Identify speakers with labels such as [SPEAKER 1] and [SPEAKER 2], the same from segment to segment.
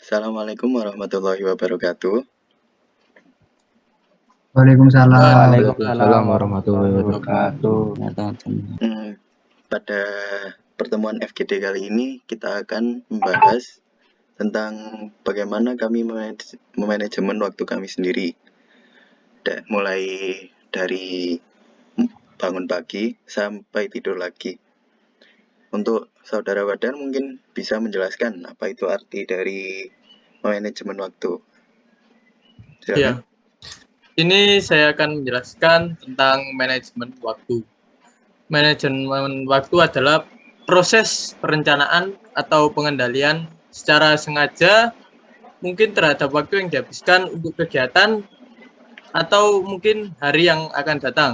[SPEAKER 1] Assalamualaikum warahmatullahi wabarakatuh.
[SPEAKER 2] Waalaikumsalam.
[SPEAKER 3] Waalaikumsalam warahmatullahi wabarakatuh.
[SPEAKER 1] Pada pertemuan FGD kali ini kita akan membahas tentang bagaimana kami memanajemen waktu kami sendiri. Mulai dari bangun pagi sampai tidur lagi. Untuk Saudara Wadan mungkin bisa menjelaskan apa itu arti dari manajemen waktu. Silakan.
[SPEAKER 2] Ya, ini saya akan menjelaskan tentang manajemen waktu. Manajemen waktu adalah proses perencanaan atau pengendalian secara sengaja mungkin terhadap waktu yang dihabiskan untuk kegiatan atau mungkin hari yang akan datang.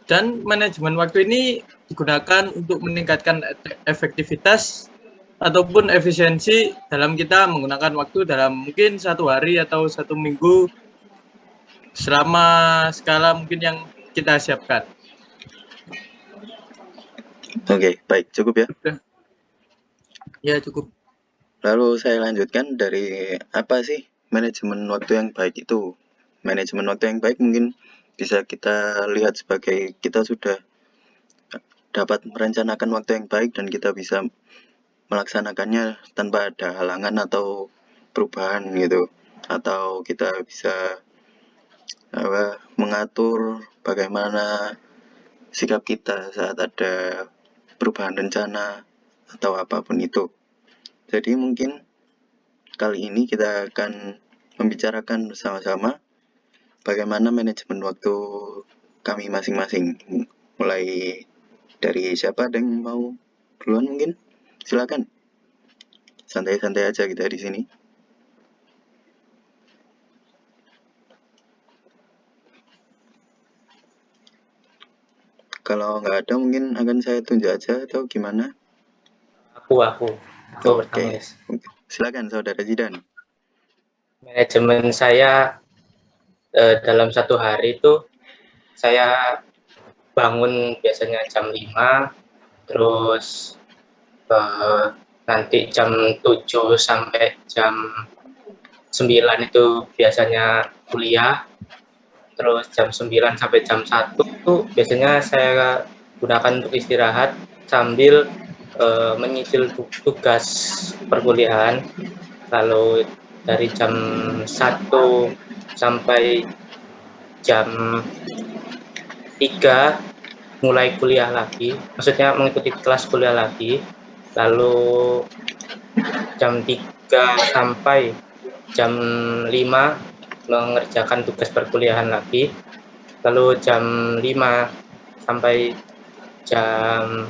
[SPEAKER 2] Dan manajemen waktu ini digunakan untuk meningkatkan efektivitas ataupun efisiensi dalam kita menggunakan waktu dalam mungkin satu hari atau satu minggu selama skala mungkin yang kita siapkan.
[SPEAKER 1] Oke, baik, cukup ya?
[SPEAKER 2] Ya, cukup.
[SPEAKER 1] Lalu saya lanjutkan dari apa sih manajemen waktu yang baik itu? Manajemen waktu yang baik mungkin bisa kita lihat sebagai kita sudah dapat merencanakan waktu yang baik dan kita bisa melaksanakannya tanpa ada halangan atau perubahan gitu. Atau kita bisa mengatur bagaimana sikap kita saat ada perubahan rencana atau apapun itu. Jadi mungkin kali ini kita akan membicarakan bersama-sama bagaimana manajemen waktu kami masing-masing. Mulai dari siapa ada yang mau duluan mungkin? Silakan. Santai-santai aja kita di sini. Kalau nggak ada mungkin akan saya tunjuk aja atau gimana?
[SPEAKER 3] Aku
[SPEAKER 1] Oke. Silakan Saudara Zidan.
[SPEAKER 3] Manajemen saya dalam satu hari itu saya bangun biasanya jam 5, terus nanti jam 7 sampai jam 9 itu biasanya kuliah, terus jam 9 sampai jam 1 itu biasanya saya gunakan untuk istirahat sambil menyicil tugas perkuliahan. Lalu dari jam 1 sampai jam 3 mulai kuliah lagi, maksudnya mengikuti kelas kuliah lagi. Lalu jam 3 sampai jam 5 mengerjakan tugas perkuliahan lagi. Lalu jam 5 sampai jam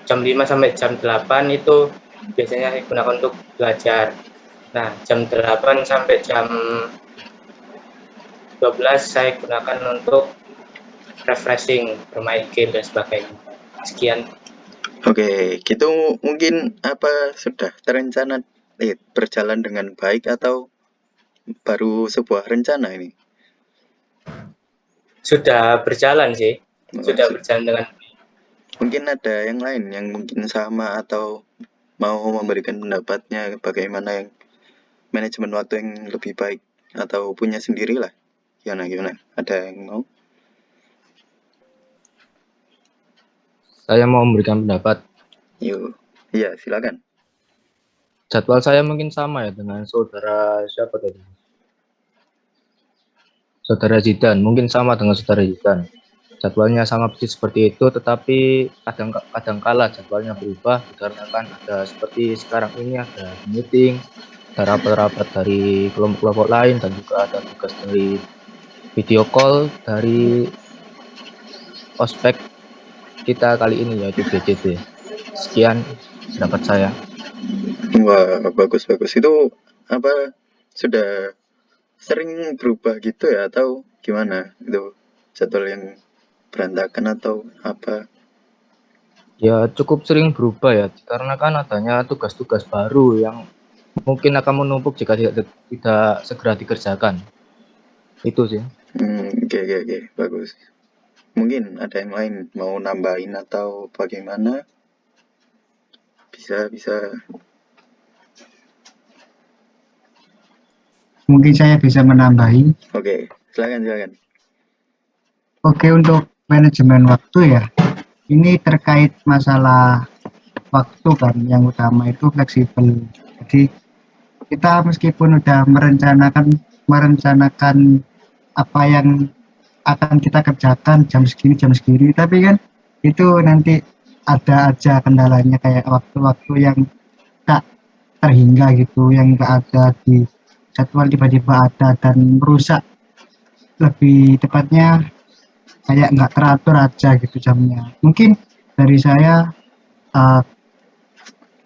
[SPEAKER 3] 8 itu biasanya saya gunakan untuk belajar. Nah, jam 8 sampai jam 12 saya gunakan untuk refreshing, bermain game dan sebagainya. Sekian.
[SPEAKER 1] Oke, gitu mungkin apa sudah terencana berjalan dengan baik atau baru sebuah rencana ini?
[SPEAKER 3] Sudah berjalan sih. Sudah berjalan dengan baik.
[SPEAKER 1] Mungkin ada yang lain yang mungkin sama atau mau memberikan pendapatnya bagaimana yang manajemen waktu yang lebih baik atau punya sendirilah. Gimana? Ada yang mau?
[SPEAKER 4] Saya mau memberikan pendapat.
[SPEAKER 1] Yuk. Iya, silakan.
[SPEAKER 4] Jadwal saya mungkin sama ya dengan saudara siapa tadi? Saudara Zidan, mungkin sama dengan saudara Zidan. Jadwalnya sama persis seperti itu, tetapi kadang-kala jadwalnya berubah dikarenakan ada seperti sekarang ini ada meeting, ada rapat-rapat dari kelompok-kelompok lain, dan juga ada tugas dari video call dari ospek kita kali ini yaitu BCD. Sekian pendapat saya.
[SPEAKER 1] Wah, bagus. Itu apa sudah sering berubah gitu ya atau gimana? Itu jadwal yang berantakan atau apa?
[SPEAKER 4] Ya cukup sering berubah ya, karena kan adanya tugas-tugas baru yang mungkin akan menumpuk jika tidak segera dikerjakan. Itu sih.
[SPEAKER 1] Oke, bagus. Mungkin ada yang lain mau nambahin atau bagaimana? Bisa.
[SPEAKER 5] Mungkin saya bisa menambahi.
[SPEAKER 1] Oke, silakan.
[SPEAKER 5] Oke, untuk manajemen waktu ya, ini terkait masalah waktu kan, yang utama itu fleksibel. Jadi kita meskipun udah merencanakan apa yang akan kita kerjakan jam segini, tapi kan itu nanti ada aja kendalanya, kayak waktu-waktu yang tak terhingga gitu, yang nggak ada di jadwal tiba-tiba ada dan merusak, lebih tepatnya kayak nggak teratur aja gitu jamnya. Mungkin dari saya, uh,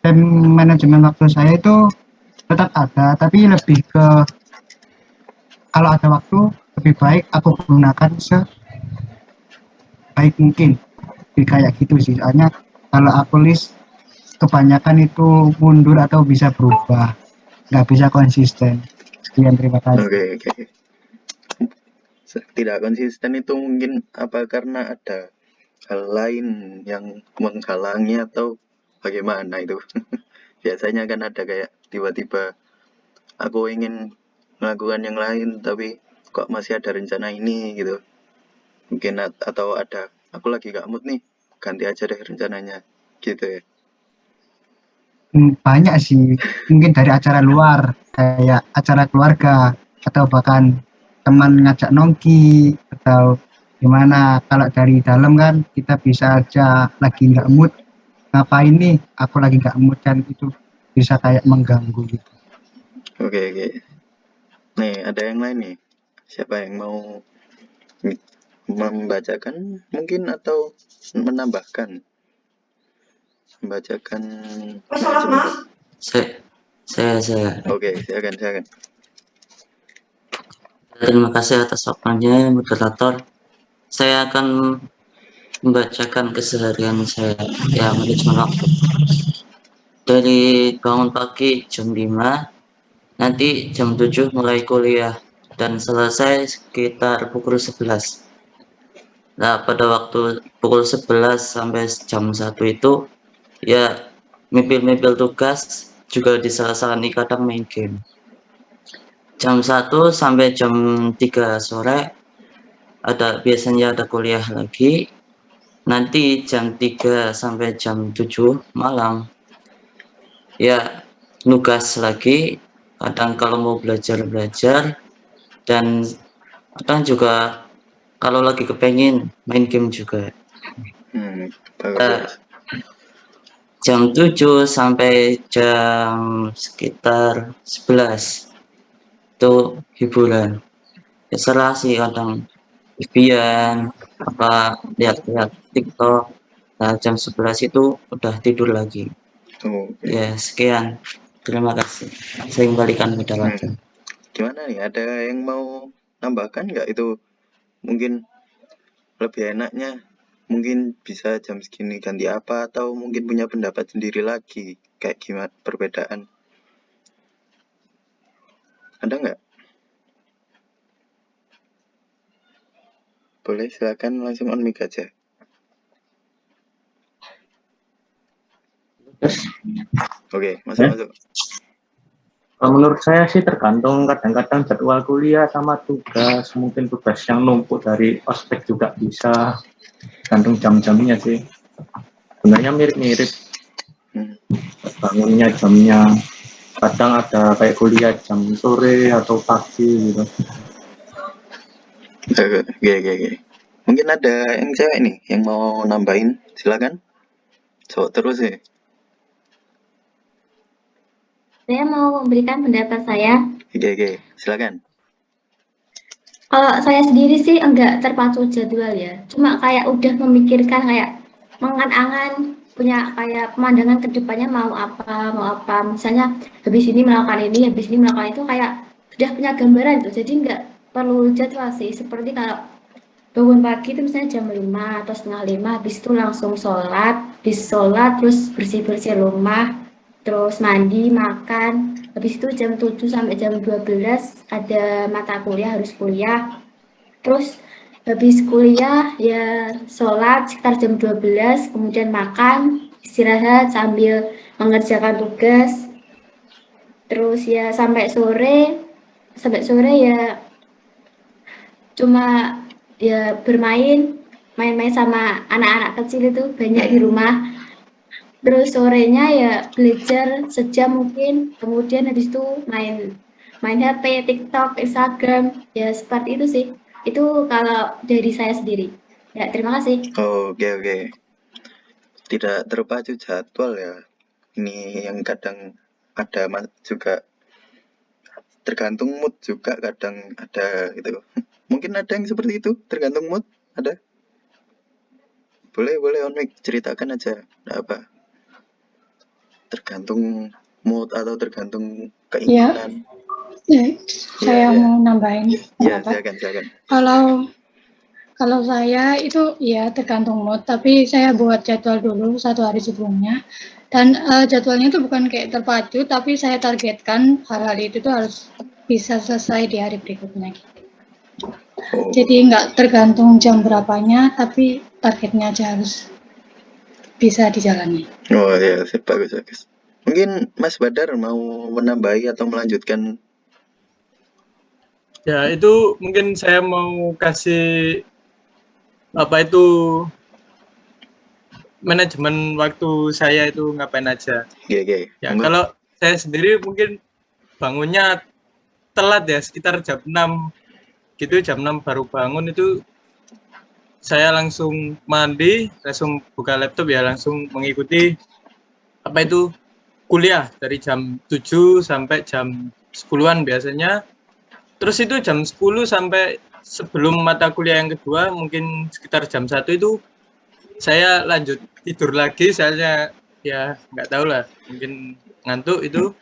[SPEAKER 5] time manajemen waktu saya itu tetap ada, tapi lebih ke kalau ada waktu lebih baik aku gunakan sebaik mungkin. Lebih kayak gitu sih. Soalnya kalau aku list kebanyakan itu mundur atau bisa berubah, nggak bisa konsisten. Sekian, terima kasih.
[SPEAKER 1] Oke. Tidak konsisten itu mungkin apa karena ada hal lain yang menghalangi atau bagaimana itu? Biasanya kan ada kayak tiba-tiba aku ingin melakukan yang lain tapi kok masih ada rencana ini gitu. Mungkin atau ada aku lagi gak mood nih, ganti aja deh rencananya gitu ya.
[SPEAKER 5] Banyak sih, mungkin dari acara luar kayak acara keluarga atau bahkan teman ngajak nongki atau gimana. Kalau dari dalam kan kita bisa aja lagi nggak mood, ngapain nih, aku lagi nggak mood, kan itu bisa kayak mengganggu gitu.
[SPEAKER 1] Oke. Nih ada yang lain nih, siapa yang mau membacakan mungkin atau menambahkan? Membacakan manajemen.
[SPEAKER 6] Saya.
[SPEAKER 1] Oke, silakan.
[SPEAKER 6] Terima kasih atas waktunya, moderator. Saya akan membacakan keseharian saya, ya, manajemen waktu. Dari bangun pagi jam 5, nanti jam 7 mulai kuliah, dan selesai sekitar pukul 11. Nah, pada waktu pukul 11 sampai jam 1 itu, ya, mipil tugas, juga di sela-sela kadang main game. Jam 1 sampai jam 3 sore biasanya ada kuliah lagi. Nanti jam 3 sampai jam 7 malam ya nugas lagi, kadang kalau mau belajar, dan kadang juga kalau lagi kepengen main game juga.
[SPEAKER 1] Bagus.
[SPEAKER 6] Jam 7 sampai jam sekitar 11 itu hiburan. Serah sih, kadang Vivian apa lihat TikTok. Nah, jam 11 itu udah tidur lagi. Ya, sekian. Terima kasih. Saya kembalikan moderator.
[SPEAKER 1] Gimana nih? Ada yang mau nambahkan nggak itu? Mungkin lebih enaknya mungkin bisa jam segini ganti apa, atau mungkin punya pendapat sendiri lagi kayak gimana perbedaan? Ada nggak? Boleh, silakan langsung on mic aja. Oke, masuk.
[SPEAKER 7] Menurut saya sih tergantung, kadang-kadang jadwal kuliah sama tugas, mungkin tugas yang numpuk dari ospek juga bisa, tergantung jam-jamnya sih. Sebenarnya mirip-mirip, bangunnya jamnya, kadang ada kayak kuliah jam sore atau pagi gitu.
[SPEAKER 1] Oke. Mungkin ada yang cewek nih yang mau nambahin, silakan. Cowok terus ya.
[SPEAKER 8] Saya mau memberikan pendapat saya.
[SPEAKER 1] Oke, silakan.
[SPEAKER 8] Kalau saya sendiri sih enggak terpacu jadwal ya, cuma kayak udah memikirkan, kayak mengangan-angan, punya kayak pemandangan kedepannya mau apa. Misalnya habis ini melakukan ini, habis ini melakukan itu, kayak sudah punya gambaran itu. Jadi enggak perlu jadwal sih. Seperti kalau bangun pagi itu misalnya jam 5 atau setengah 5, habis itu langsung sholat, terus bersih-bersih rumah, terus mandi, makan. Habis itu jam 7 sampai jam 12 ada mata kuliah, harus kuliah. Terus habis kuliah ya sholat sekitar jam 12, kemudian makan, istirahat sambil mengerjakan tugas. Terus ya sampai sore ya cuma ya main-main sama anak-anak kecil itu banyak di rumah. Terus sorenya ya belajar sejam mungkin, kemudian habis itu main HP, TikTok, Instagram, ya seperti itu sih. Itu kalau dari saya sendiri. Ya, terima kasih.
[SPEAKER 1] Oke. Tidak terpacu jadwal ya. Ini yang kadang ada juga tergantung mood juga, kadang ada gitu. Mungkin ada yang seperti itu, tergantung mood, ada. Boleh Onwik ceritakan aja, ada apa? Tergantung mood atau tergantung keinginan.
[SPEAKER 9] Saya mau nambahin.
[SPEAKER 1] Ya, silakan.
[SPEAKER 9] Kalau saya itu ya tergantung mood, tapi saya buat jadwal dulu 1 hari sebelumnya. Dan jadwalnya itu bukan kayak terpacu, tapi saya targetkan hal-hal itu tuh harus bisa selesai di hari berikutnya. Jadi nggak tergantung jam berapanya, tapi targetnya aja harus bisa dijalani.
[SPEAKER 1] Oh ya, bagus. Mungkin Mas Badar mau menambahi atau melanjutkan?
[SPEAKER 2] Ya, itu mungkin saya mau kasih manajemen waktu saya itu ngapain aja.
[SPEAKER 1] Oke.
[SPEAKER 2] Ya, kalau saya sendiri mungkin bangunnya telat ya, sekitar jam 6 gitu, jam 6 baru bangun. Itu saya langsung mandi, langsung buka laptop ya, langsung mengikuti kuliah dari jam 7 sampai jam 10-an biasanya. Terus itu jam 10 sampai sebelum mata kuliah yang kedua, mungkin sekitar jam 1 itu saya lanjut tidur lagi, soalnya ya nggak tahu lah, mungkin ngantuk itu.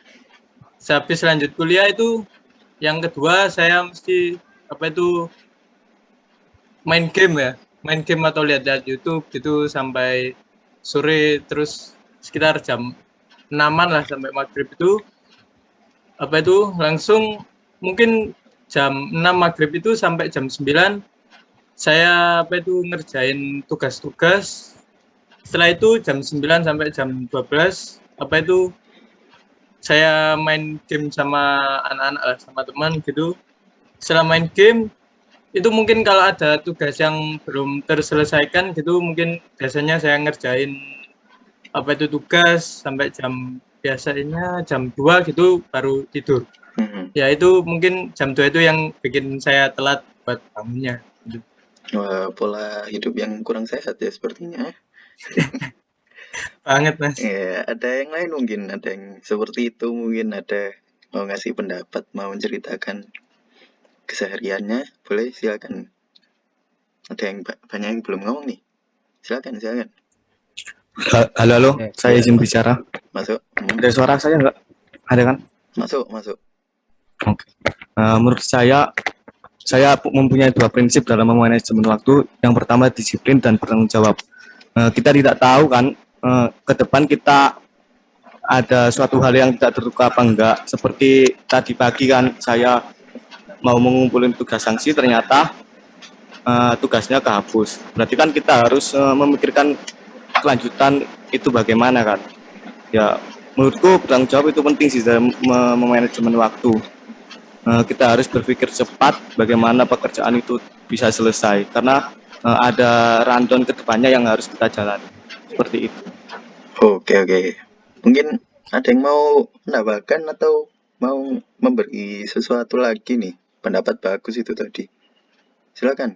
[SPEAKER 2] Habis lanjut kuliah itu yang kedua saya mesti main game atau lihat YouTube gitu sampai sore, terus sekitar jam 6-an lah sampai maghrib itu langsung mungkin jam 6 maghrib itu sampai jam 9 saya ngerjain tugas-tugas. Setelah itu jam 9 sampai jam 12 saya main game sama anak-anak lah, sama teman gitu. Setelah main game itu mungkin kalau ada tugas yang belum terselesaikan gitu, mungkin biasanya saya ngerjain tugas sampai biasanya jam 2 gitu baru tidur. Ya itu mungkin jam 2 itu yang bikin saya telat buat bangunnya.
[SPEAKER 1] Wah, pola hidup yang kurang sehat ya sepertinya.
[SPEAKER 2] Banget, Mas.
[SPEAKER 1] Ya, ada yang lain mungkin, ada yang seperti itu, mungkin ada mau ngasih pendapat, mau menceritakan kesehariannya, boleh silakan. Ada yang banyak yang belum ngomong nih. Silakan.
[SPEAKER 10] Halo, saya izin bicara.
[SPEAKER 1] Masuk.
[SPEAKER 10] Ada suara saya nggak? Ada kan?
[SPEAKER 1] Masuk.
[SPEAKER 10] Oke. Menurut saya mempunyai 2 prinsip dalam memanajemen waktu. Yang pertama disiplin dan bertanggung jawab. Kita tidak tahu kan ke depan kita ada suatu hal yang tidak terduga apa enggak. Seperti tadi pagi kan saya mau mengumpulin tugas sanksi, ternyata tugasnya kehapus. Berarti kan kita harus memikirkan kelanjutan itu bagaimana kan. Ya, menurutku bertanggung jawab itu penting sih dalam memanajemen waktu. Kita harus berpikir cepat bagaimana pekerjaan itu bisa selesai, karena ada rundown ke depannya yang harus kita jalani. Seperti itu.
[SPEAKER 1] Oke. Mungkin ada yang mau menambahkan atau mau memberi sesuatu lagi nih? Pendapat bagus itu tadi. Silakan.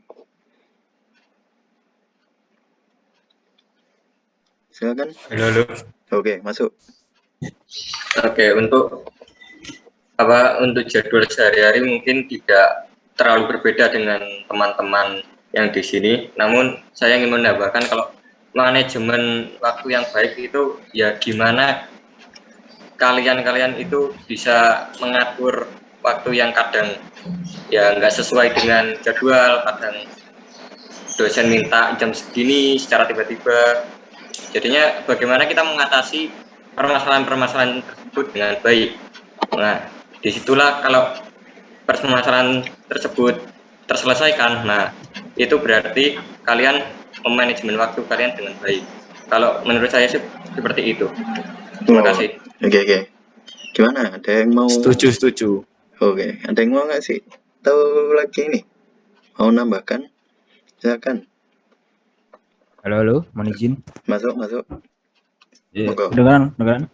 [SPEAKER 3] Halo.
[SPEAKER 1] Oke, masuk.
[SPEAKER 3] Oke, untuk jadwal sehari-hari mungkin tidak terlalu berbeda dengan teman-teman yang di sini. Namun saya ingin menambahkan kalau manajemen waktu yang baik itu ya gimana kalian itu bisa mengatur waktu yang kadang ya nggak sesuai dengan jadwal, kadang dosen minta jam segini secara tiba-tiba. Jadinya bagaimana kita mengatasi permasalahan-permasalahan tersebut dengan baik. Nah, disitulah kalau permasalahan tersebut terselesaikan, nah itu berarti kalian memanajemen waktu kalian dengan baik. Kalau menurut saya sih seperti itu. Terima kasih.
[SPEAKER 1] Oke. Gimana? Ada yang mau?
[SPEAKER 10] Setuju.
[SPEAKER 1] Oke. Ada yang mau nggak sih? Tahu lagi nih? Mau nambahkan? Silakan.
[SPEAKER 11] Halo, mohon izin.
[SPEAKER 1] Masuk.
[SPEAKER 11] Ya,
[SPEAKER 1] Monggo.
[SPEAKER 11] dengeran.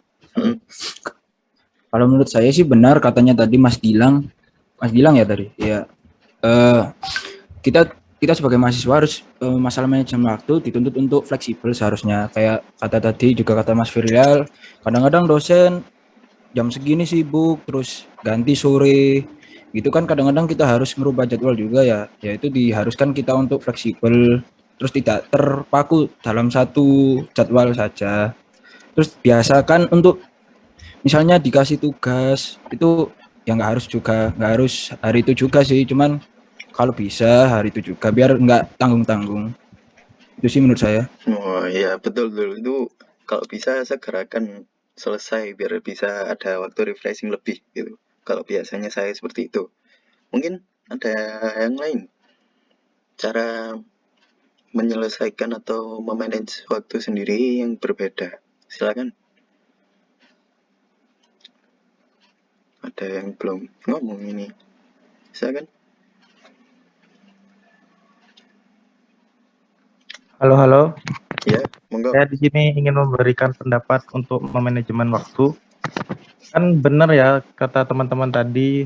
[SPEAKER 11] Kalau menurut saya sih benar katanya tadi Mas Gilang ya tadi. Ya, kita sebagai mahasiswa harus masalah manajemen waktu dituntut untuk fleksibel seharusnya. Kayak kata tadi juga kata Mas Firlial, kadang-kadang dosen jam segini sibuk, terus ganti sore, gitu kan kadang-kadang kita harus merubah jadwal juga ya. Ya itu diharuskan kita untuk fleksibel, terus tidak terpaku dalam satu jadwal saja. Terus biasakan untuk misalnya dikasih tugas itu ya nggak harus hari itu juga sih, cuman kalau bisa hari itu juga biar nggak tanggung-tanggung. Itu sih menurut saya.
[SPEAKER 1] Oh iya, betul. Itu kalau bisa segerakan selesai biar bisa ada waktu refreshing lebih gitu. Kalau biasanya saya seperti itu. Mungkin ada yang lain cara menyelesaikan atau memanage waktu sendiri yang berbeda. Silakan. Ada yang belum ngomong ini. Silakan.
[SPEAKER 12] Halo.
[SPEAKER 1] Ya, monggo.
[SPEAKER 12] Saya di sini ingin memberikan pendapat untuk memanajemen waktu. Kan benar ya kata teman-teman tadi,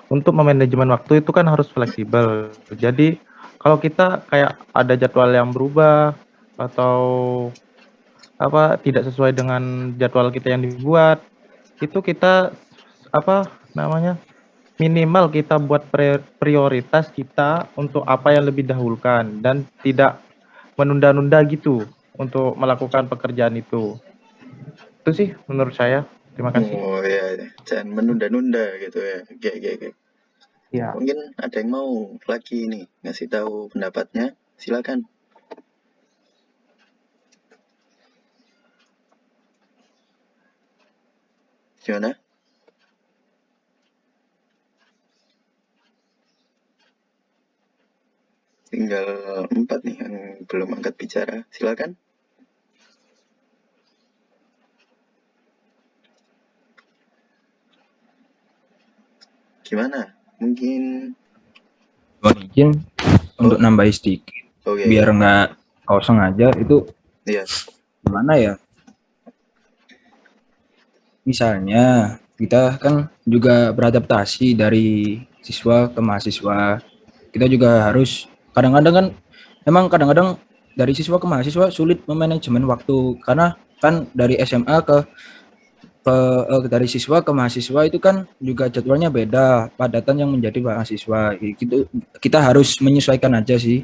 [SPEAKER 12] untuk memanajemen waktu itu kan harus fleksibel. Jadi kalau kita kayak ada jadwal yang berubah atau tidak sesuai dengan jadwal kita yang dibuat, itu kita minimal kita buat prioritas kita untuk apa yang lebih dahulukan dan tidak menunda-nunda gitu untuk melakukan pekerjaan itu. Itu sih menurut saya. Terima kasih.
[SPEAKER 1] Oh ya, jangan menunda-nunda gitu ya. Oke.
[SPEAKER 12] Ya.
[SPEAKER 1] Mungkin ada yang mau lagi nih ngasih tahu pendapatnya. Silakan. Gimana? Tinggal 4 nih yang belum angkat bicara. Silakan. Gimana? Mungkin
[SPEAKER 11] Izin untuk nambah sedikit. Biar nggak kosong aja itu.
[SPEAKER 1] Iya.
[SPEAKER 11] Gimana ya? Misalnya kita kan juga beradaptasi dari siswa ke mahasiswa. Kita juga harus kadang-kadang dari siswa ke mahasiswa sulit memanajemen waktu karena kan dari SMA dari siswa ke mahasiswa itu kan juga jadwalnya beda, padatan yang menjadi mahasiswa gitu. Kita harus menyesuaikan aja sih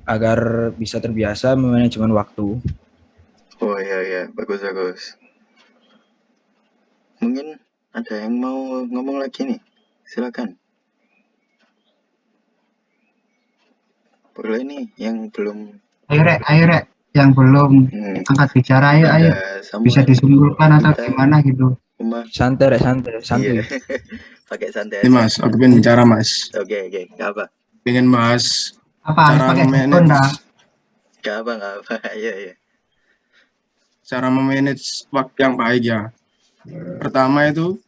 [SPEAKER 11] agar bisa terbiasa memanajemen waktu.
[SPEAKER 1] Oh iya, bagus. Mungkin ada yang mau ngomong lagi nih. Silakan. Boleh nih yang belum.
[SPEAKER 5] Ayo rek, yang belum angkat bicara ayo. Bisa disimpulkan atau gimana gitu.
[SPEAKER 11] Santai.
[SPEAKER 1] Iya. Pakai santai.
[SPEAKER 13] Ini Mas, aku pengen bicara Mas.
[SPEAKER 1] Oke. Apa?
[SPEAKER 13] Pengen bahas
[SPEAKER 5] apa
[SPEAKER 13] cara
[SPEAKER 5] memanage.
[SPEAKER 1] Gak apa. Iya.
[SPEAKER 13] Cara memanage waktu yang baik ya. Pertama itu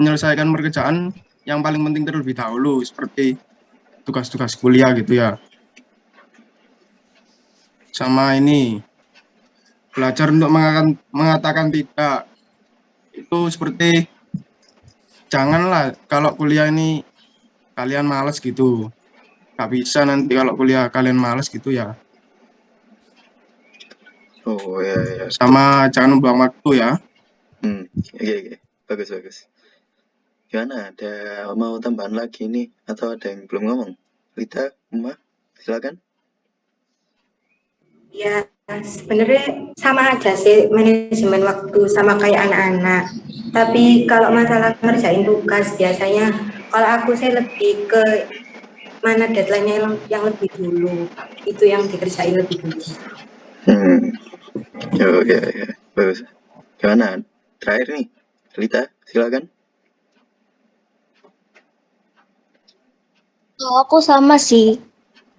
[SPEAKER 13] menyelesaikan pekerjaan yang paling penting terlebih dahulu, seperti tugas-tugas kuliah gitu ya. Sama ini belajar untuk mengatakan tidak. Itu seperti janganlah kalau kuliah ini kalian malas gitu, nggak bisa nanti kalau kuliah kalian malas gitu ya.
[SPEAKER 1] Oh ya.
[SPEAKER 13] Sama jangan membuang waktu ya.
[SPEAKER 1] Oke. Bagus. Gimana? Ada mau tambahan lagi nih atau ada yang belum ngomong? Lita, Uma, silakan.
[SPEAKER 14] Ya, sebenarnya sama aja sih manajemen waktu sama kayak anak-anak. Tapi kalau masalah ngerjain tugas biasanya kalau aku sih lebih ke mana deadline-nya yang lebih dulu. Itu yang dikerjain lebih dulu.
[SPEAKER 1] Oke. Bagus. Gimana? Terakhir nih, Lita, silakan.
[SPEAKER 8] Kalau aku sama sih.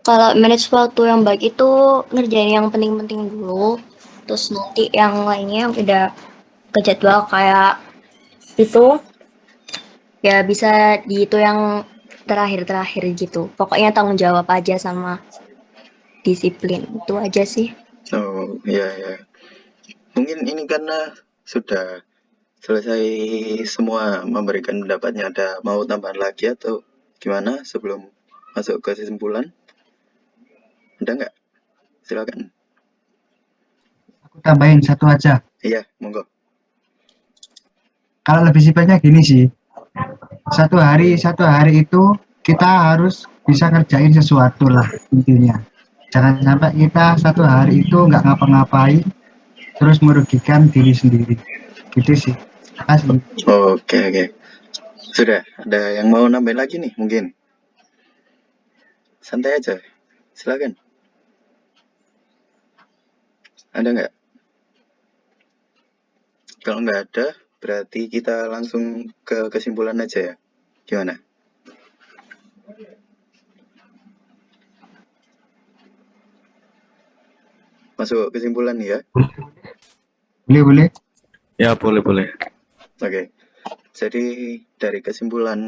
[SPEAKER 8] Kalau manage waktu yang baik itu ngerjain yang penting-penting dulu, terus nanti yang lainnya yang udah ke jadwal kayak itu ya bisa di itu yang terakhir-terakhir gitu. Pokoknya tanggung jawab aja sama disiplin. Itu aja sih.
[SPEAKER 1] Oh, iya ya. Mungkin ini karena sudah selesai semua memberikan pendapatnya, ada mau tambahan lagi atau gimana sebelum masuk ke kesimpulan? Ada nggak? Silakan.
[SPEAKER 5] Aku tambahin satu aja.
[SPEAKER 1] Iya, monggo.
[SPEAKER 5] Kalau lebih simpelnya gini sih, satu hari itu kita harus bisa ngerjain sesuatu lah intinya. Jangan sampai kita satu hari itu nggak ngapa-ngapain terus merugikan diri sendiri. Gitu sih. Makasih.
[SPEAKER 1] Oke. Sudah, ada yang mau nambahin lagi nih mungkin? Santai aja, silakan. Ada nggak? Kalau nggak ada, berarti kita langsung ke kesimpulan aja ya. Gimana? Masuk kesimpulan nih ya?
[SPEAKER 5] Boleh.
[SPEAKER 10] Ya, boleh.
[SPEAKER 1] Oke. Jadi dari kesimpulan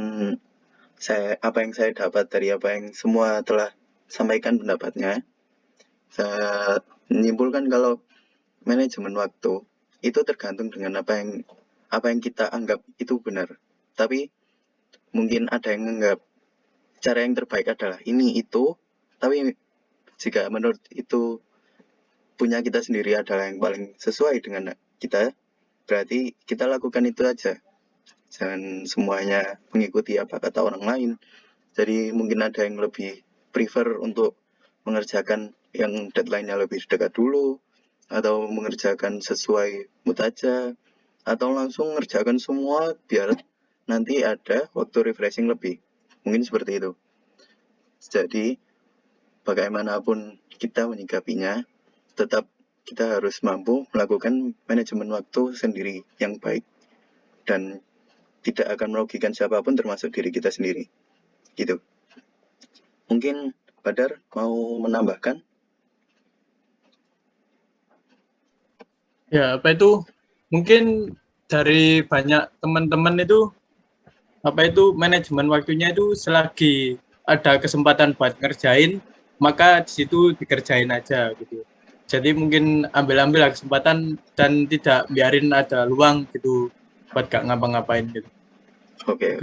[SPEAKER 1] apa yang saya dapat dari apa yang semua telah sampaikan pendapatnya, saya menyimpulkan kalau manajemen waktu itu tergantung dengan apa yang kita anggap itu benar. Tapi mungkin ada yang menganggap cara yang terbaik adalah ini itu, tapi jika menurut itu punya kita sendiri adalah yang paling sesuai dengan kita, berarti kita lakukan itu aja. Jangan semuanya mengikuti apa kata orang lain. Jadi mungkin ada yang lebih prefer untuk mengerjakan yang deadline-nya lebih dekat dulu, atau mengerjakan sesuai mood aja, atau langsung mengerjakan semua biar nanti ada waktu refreshing lebih. Mungkin seperti itu. Jadi bagaimanapun kita menyikapinya, tetap kita harus mampu melakukan manajemen waktu sendiri yang baik dan tidak akan merugikan siapapun termasuk diri kita sendiri. Gitu. Mungkin Badar mau menambahkan?
[SPEAKER 2] Ya, apa itu? Mungkin dari banyak teman-teman itu manajemen waktunya itu selagi ada kesempatan buat ngerjain, maka di situ dikerjain aja gitu. Jadi mungkin ambil kesempatan dan tidak biarin ada luang gitu buat gak ngapa-ngapain gitu.
[SPEAKER 1] Oke.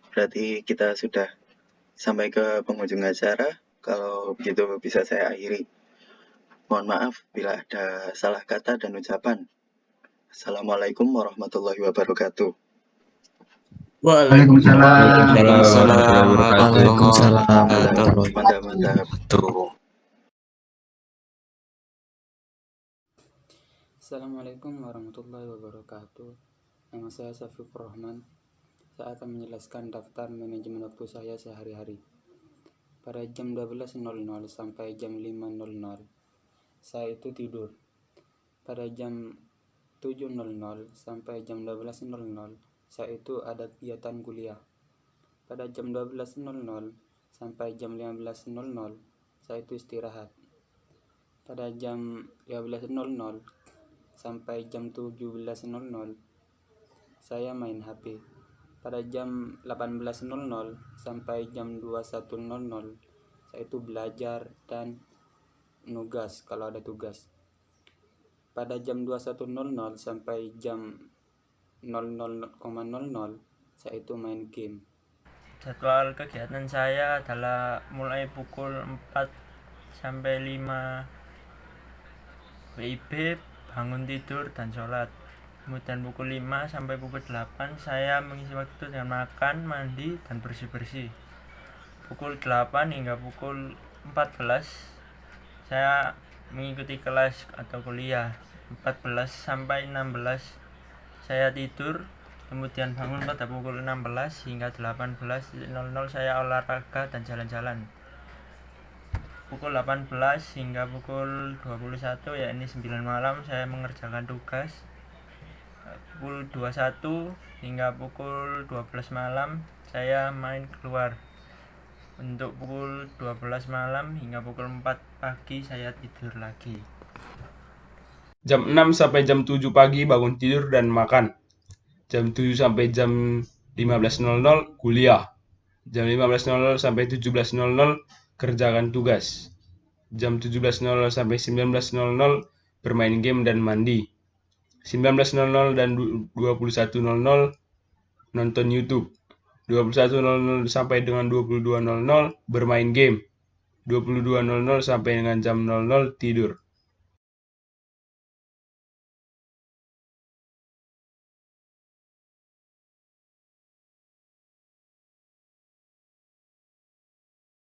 [SPEAKER 1] Berarti kita sudah sampai ke penghujung acara. Kalau begitu bisa saya akhiri. Mohon maaf bila ada salah kata dan ucapan. Assalamualaikum warahmatullahi wabarakatuh. Mantap.
[SPEAKER 15] Assalamualaikum warahmatullahi wabarakatuh. Nama saya Safiqur Rahman. Saya akan menjelaskan daftar manajemen waktu saya sehari-hari. Pada jam 12.00 sampai jam 5.00, saya itu tidur. Pada jam 7.00 sampai jam 12.00, saya itu ada kegiatan kuliah. Pada jam 12.00 sampai jam 15.00, saya itu istirahat. Pada jam 15.00 sampai jam 17.00, saya main HP. Pada jam 18.00 sampai jam 21.00, saya itu belajar dan nugas kalau ada tugas. Pada jam 21.00 sampai jam 00.00, saya itu main game.
[SPEAKER 16] Jadwal kegiatan saya adalah mulai pukul 4 sampai 5 WIB, bangun tidur dan sholat. Kemudian pukul 5 sampai pukul 8 saya mengisi waktu dengan makan, mandi, dan bersih-bersih. Pukul 8 hingga pukul 14 saya mengikuti kelas atau kuliah. 14 sampai 16 saya tidur, kemudian bangun pada pukul 16 hingga 18.00 saya olahraga dan jalan-jalan. Pukul 18 hingga pukul 21, yakni 9 malam, saya mengerjakan tugas. Pukul 21 hingga pukul 12 malam saya main keluar. Untuk pukul 12 malam hingga pukul 4 pagi saya tidur lagi.
[SPEAKER 17] Jam 6 sampai jam 7 pagi bangun tidur dan makan. Jam 7 sampai jam 15.00 kuliah. Jam 15.00 sampai 17.00 kerjakan tugas. Jam 17.00 sampai 19.00 bermain game dan mandi. 19.00 dan 21.00 nonton YouTube. 21.00 sampai dengan 22.00 bermain game. 22.00 sampai dengan jam 00 tidur.